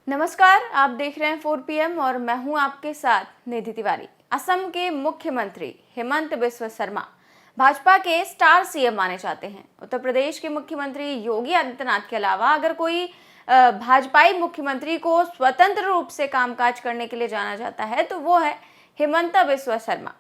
नमस्कार, आप देख रहे हैं 4 PM और मैं हूं आपके साथ निधि तिवारी। असम के मुख्यमंत्री हेमंत बिस्वा शर्मा भाजपा के स्टार सीएम माने जाते हैं। उत्तर प्रदेश के मुख्यमंत्री योगी आदित्यनाथ के अलावा अगर कोई भाजपाई मुख्यमंत्री को स्वतंत्र रूप से कामकाज करने के लिए जाना जाता है तो वो है हेमंत बिस्वा शर्मा।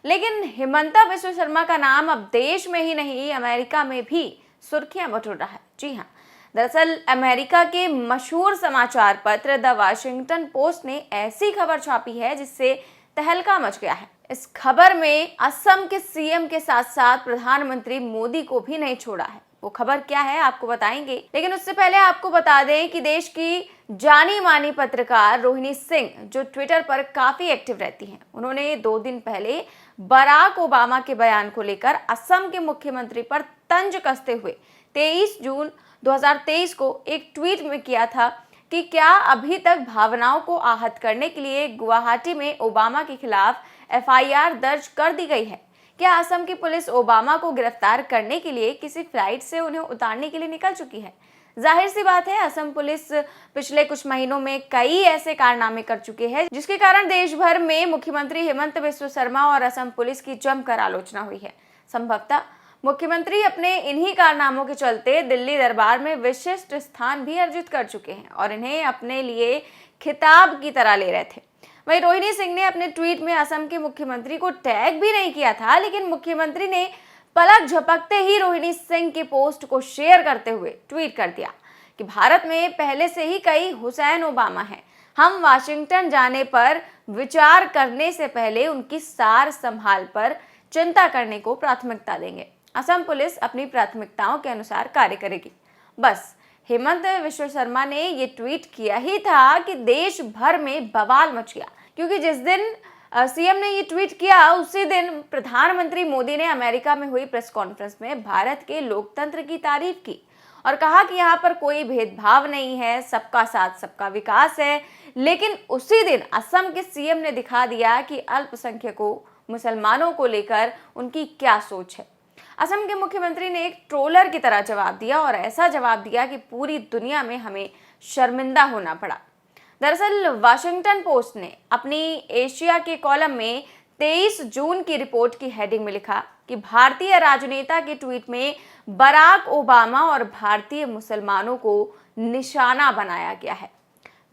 लेकिन हेमंत बिस्वा शर्मा का नाम अब देश में ही नहीं, अमेरिका में भी सुर्खियां बटोर रहा है। जी हाँ, दरअसल अमेरिका के मशहूर समाचार पत्र द वाशिंगटन पोस्ट ने ऐसी खबर छापी है जिससे तहलका मच गया है। इस खबर में असम के सीएम के साथ साथ प्रधानमंत्री मोदी को भी नहीं छोड़ा है। वो खबर क्या है आपको बताएंगे, लेकिन उससे पहले आपको बता दें कि देश की जानी मानी पत्रकार रोहिणी सिंह, जो ट्विटर पर काफी एक्टिव रहती हैं, उन्होंने 2 दिन पहले बराक ओबामा के बयान को लेकर असम के मुख्यमंत्री पर तंज कसते हुए 23 जून 2023 को एक ट्वीट में किया था कि क्या अभी तक भावनाओं को आहत करने के लिए गुवाहाटी में ओबामा के खिलाफ एफआईआर दर्ज कर दी गई है? क्या असम की पुलिस ओबामा को गिरफ्तार करने के लिए किसी फ्लाइट से उन्हें उतारने के लिए निकल चुकी है? जाहिर सी बात है, असम पुलिस पिछले कुछ महीनों में कई ऐसे कारनामे कर चुके हैं जिसके कारण देश भर में मुख्यमंत्री हेमंत बिस्वा शर्मा और असम पुलिस की जमकर आलोचना हुई है। संभवतः मुख्यमंत्री अपने इन्हीं कारनामों के चलते दिल्ली दरबार में विशिष्ट स्थान भी अर्जित कर चुके हैं और इन्हें अपने लिए खिताब की तरह ले रहे थे। वहीं रोहिणी सिंह ने अपने ट्वीट में असम के मुख्यमंत्री को टैग भी नहीं किया था, लेकिन मुख्यमंत्री ने पलक झपकते ही रोहिणी सिंह के पोस्ट को शेयर करते हुए ट्वीट कर दिया कि भारत में पहले से ही कई हुसैन ओबामा हैं। हम वाशिंगटन जाने पर विचार करने से पहले उनकी सार संभाल पर चिंता करने को प्राथमिकता देंगे। असम पुलिस अपनी प्राथमिकताओं के अनुसार कार्य करेगी। बस हेमंत बिस्वा शर्मा ने ये ट्वीट किया ही था कि देश भर में बवाल मच गया, क्योंकि जिस दिन सीएम ने ये ट्वीट किया उसी दिन प्रधानमंत्री मोदी ने अमेरिका में हुई प्रेस कॉन्फ्रेंस में भारत के लोकतंत्र की तारीफ की और कहा कि यहाँ पर कोई भेदभाव नहीं है, सबका साथ सबका विकास है। लेकिन उसी दिन असम के सीएम ने दिखा दिया कि अल्पसंख्यकों मुसलमानों को लेकर उनकी क्या सोच है। असम के मुख्यमंत्री ने एक ट्रोलर की तरह जवाब दिया और ऐसा जवाब दिया कि पूरी दुनिया में हमें शर्मिंदा होना पड़ा। दरअसल वाशिंगटन पोस्ट ने अपनी एशिया के कॉलम में 23 जून की रिपोर्ट की हेडिंग में लिखा कि भारतीय राजनेता के ट्वीट में बराक ओबामा और भारतीय मुसलमानों को निशाना बनाया गया है।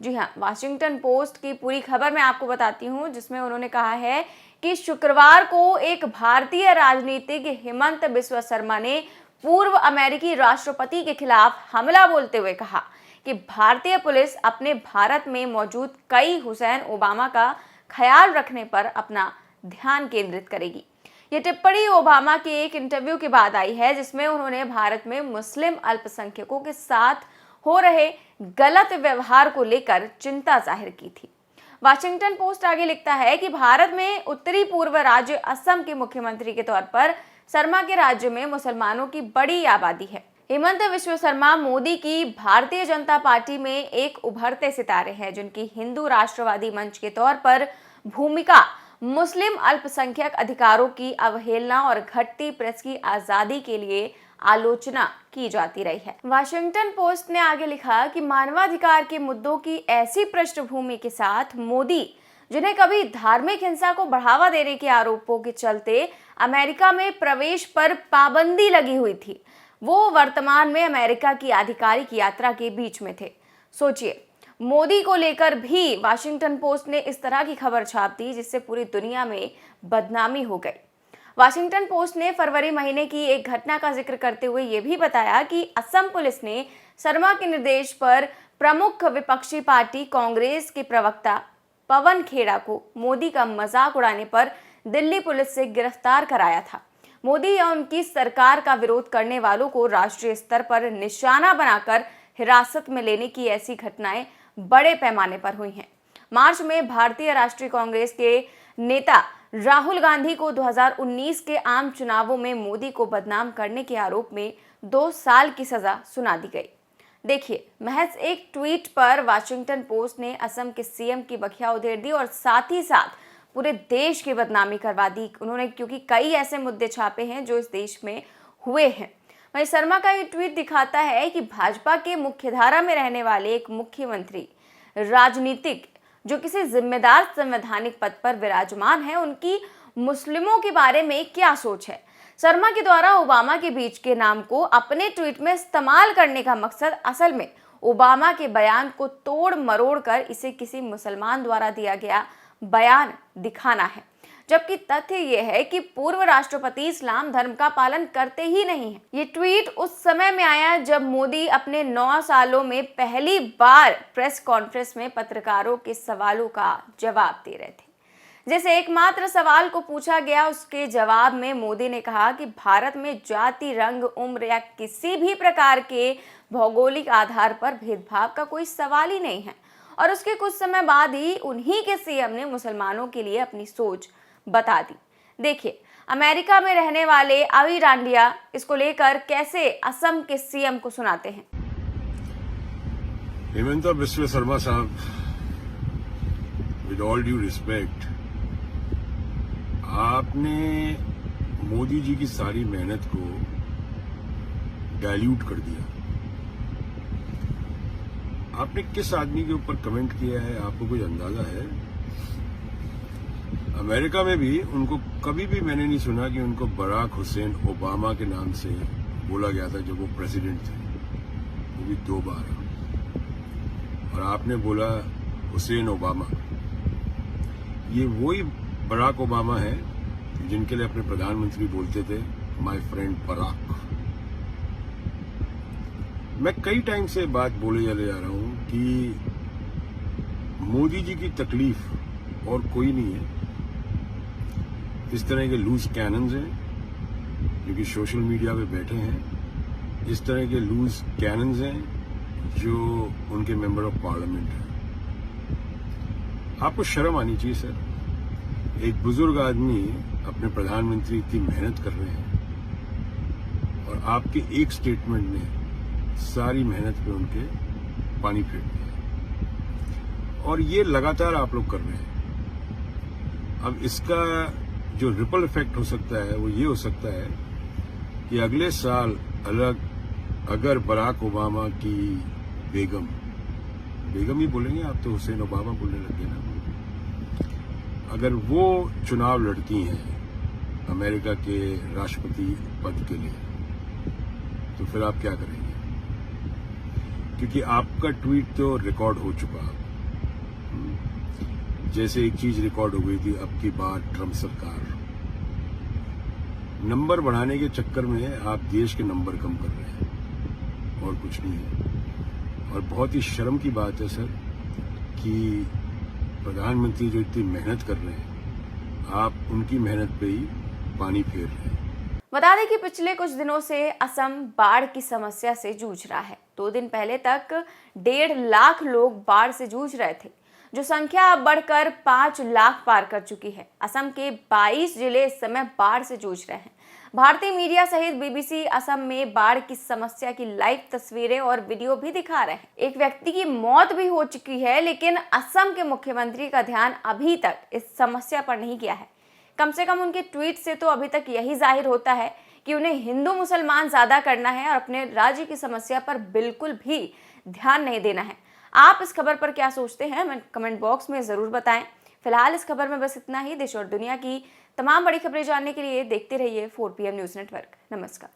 जी हाँ, वाशिंगटन पोस्ट की पूरी खबर मैं आपको बताती हूँ, जिसमें उन्होंने कहा है कि शुक्रवार को एक भारतीय राजनीतिज्ञ हेमंत बिस्वा शर्मा ने पूर्व अमेरिकी राष्ट्रपति के खिलाफ हमला बोलते हुए कहा कि भारतीय पुलिस अपने भारत में मौजूद कई हुसैन ओबामा का ख्याल रखने पर अपना ध्यान केंद्रित करेगी। ये टिप्पणी ओबामा के एक इंटरव्यू के बाद आई है, जिसमें उन्होंने भारत में मुस्लिम अल्पसंख्यकों के साथ हो रहे गलत व्यवहार को लेकर चिंता जाहिर की थी। वाशिंगटन पोस्ट आगे लिखता है कि भारत में उत्तरी पूर्व राज्य असम के मुख्यमंत्री के तौर पर शर्मा के राज्य में मुसलमानों की बड़ी आबादी है। हेमंत बिस्वा शर्मा मोदी की भारतीय जनता पार्टी में एक उभरते सितारे हैं, जिनकी हिंदू राष्ट्रवादी मंच के तौर पर भूमिका मुस्लिम अल्पसंख्यक अधिकारों की अवहेलना और घटती प्रेस की आजादी के लिए आलोचना की जाती रही है। वाशिंगटन पोस्ट ने आगे लिखा कि मानवाधिकार के मुद्दों की ऐसी पृष्ठभूमि के साथ मोदी, जिन्हें कभी धार्मिक हिंसा को बढ़ावा देने के आरोपों के चलते अमेरिका में प्रवेश पर पाबंदी लगी हुई थी, वो वर्तमान में अमेरिका की आधिकारिक यात्रा के बीच में थे। सोचिए, मोदी को लेकर भी वाशिंगटन पोस्ट ने इस तरह की खबर छाप दी जिससे पूरी दुनिया में बदनामी हो गई। वाशिंगटन पोस्ट ने फरवरी महीने की एक घटना का जिक्र करते हुए यह भी बताया कि असम पुलिस ने शर्मा के निर्देश पर प्रमुख विपक्षी पार्टी कांग्रेस के प्रवक्ता पवन खेड़ा को मोदी का मजाक उड़ाने पर दिल्ली पुलिस से गिरफ्तार कराया था। मोदी या उनकी सरकार का विरोध करने वालों को राष्ट्रीय स्तर पर निशाना बनाकर हिरासत में लेने की ऐसी घटनाएं बड़े पैमाने पर हुई हैं। मार्च में भारतीय राष्ट्रीय कांग्रेस के नेता राहुल गांधी को 2019 के आम चुनावों में मोदी को बदनाम करने के आरोप में 2 साल की सजा सुना दी गई। देखिए, महज एक ट्वीट पर वाशिंगटन पोस्ट ने असम के सीएम की बखिया उधेड़ दी और साथ ही साथ पूरे देश की बदनामी करवा दी उन्होंने, क्योंकि कई ऐसे मुद्दे छापे हैं जो इस देश में हुए हैं। वहीं शर्मा का ये ट्वीट दिखाता है कि भाजपा के मुख्यधारा में रहने वाले एक मुख्यमंत्री राजनीतिक जो किसी जिम्मेदार संवैधानिक पद पर विराजमान है उनकी मुस्लिमों के बारे में क्या सोच है। शर्मा के द्वारा ओबामा के बीच के नाम को अपने ट्वीट में इस्तेमाल करने का मकसद असल में ओबामा के बयान को तोड़ मरोड़ कर इसे किसी मुसलमान द्वारा दिया गया बयान दिखाना है, जबकि तथ्य यह है कि पूर्व राष्ट्रपति इस्लाम धर्म का पालन करते ही नहीं है। ये ट्वीट उस समय में आया जब मोदी अपने 9 सालों में पहली बार प्रेस कॉन्फ्रेंस में पत्रकारों के सवालों का जवाब दे रहे थे। जैसे एकमात्र सवाल को पूछा गया, उसके जवाब में मोदी ने कहा कि भारत में जाति, रंग, उम्र या किसी भी प्रकार के भौगोलिक आधार पर भेदभाव का कोई सवाल ही नहीं है। और उसके कुछ समय बाद ही उन्हीं के सीएम ने मुसलमानों के लिए अपनी सोच बता दी। देखिए, अमेरिका में रहने वाले अवी डांडिया इसको लेकर कैसे असम के सीएम को सुनाते हैं। हेमंत बिस्व शर्मा साहब, विद ऑल ड्यू रिस्पेक्ट, आपने मोदी जी की सारी मेहनत को डाइल्यूट कर दिया। आपने किस आदमी के ऊपर कमेंट किया है, आपको कुछ अंदाजा है? अमेरिका में भी उनको कभी भी मैंने नहीं सुना कि उनको बराक हुसैन ओबामा के नाम से बोला गया था जब वो प्रेसिडेंट थे, वो भी 2 बार। और आपने बोला हुसैन ओबामा। ये वही बराक ओबामा है जिनके लिए अपने प्रधानमंत्री बोलते थे माय फ्रेंड बराक। मैं कई टाइम से बात बोले चले जा रहा हूं कि मोदी जी की तकलीफ और कोई नहीं है। इस तरह के लूज कैनन्स हैं जो कि सोशल मीडिया पे बैठे हैं, इस तरह के लूज कैनन्स हैं जो उनके मेंबर ऑफ पार्लियामेंट हैं। आपको शर्म आनी चाहिए सर। एक बुजुर्ग आदमी अपने प्रधानमंत्री इतनी मेहनत कर रहे हैं और आपके एक स्टेटमेंट ने सारी मेहनत पे उनके पानी फेर दिया, और ये लगातार आप लोग कर रहे हैं। अब इसका जो रिपल इफेक्ट हो सकता है वो ये हो सकता है कि अगले साल अगर बराक ओबामा की बेगम ही बोलेंगे आप, तो हुसैन ओबामा बोलने लग गए ना, अगर वो चुनाव लड़ती हैं अमेरिका के राष्ट्रपति पद के लिए, तो फिर आप क्या करेंगे? क्योंकि आपका ट्वीट तो रिकॉर्ड हो चुका। जैसे एक चीज रिकॉर्ड हो गई थी, अब की बार ट्रंप सरकार नंबर बढ़ाने के चक्कर में आप देश के नंबर कम कर रहे हैं और कुछ नहीं है। और बहुत ही शर्म की बात है सर कि प्रधानमंत्री जो इतनी मेहनत कर रहे हैं, आप उनकी मेहनत पे ही पानी फेर रहे हैं। बता दें कि पिछले कुछ दिनों से असम बाढ़ की समस्या से जूझ रहा है। 2 दिन पहले तक 1.5 लाख लोग बाढ़ से जूझ रहे थे, जो संख्या अब बढ़कर 5 लाख पार कर चुकी है। असम के 22 जिले इस समय बाढ़ से जूझ रहे हैं। भारतीय मीडिया सहित बीबीसी असम में बाढ़ की समस्या की लाइव तस्वीरें और वीडियो भी दिखा रहे हैं। एक व्यक्ति की मौत भी हो चुकी है, लेकिन असम के मुख्यमंत्री का ध्यान अभी तक इस समस्या पर नहीं गया है। कम से कम उनके ट्वीट से तो अभी तक यही जाहिर होता है कि उन्हें हिंदू मुसलमान ज्यादा करना है और अपने राज्य की समस्या पर बिल्कुल भी ध्यान नहीं देना है। आप इस खबर पर क्या सोचते हैं, हमें कमेंट बॉक्स में जरूर बताएं। फिलहाल इस खबर में बस इतना ही। देश और दुनिया की तमाम बड़ी खबरें जानने के लिए देखते रहिए 4PM न्यूज नेटवर्क। नमस्कार।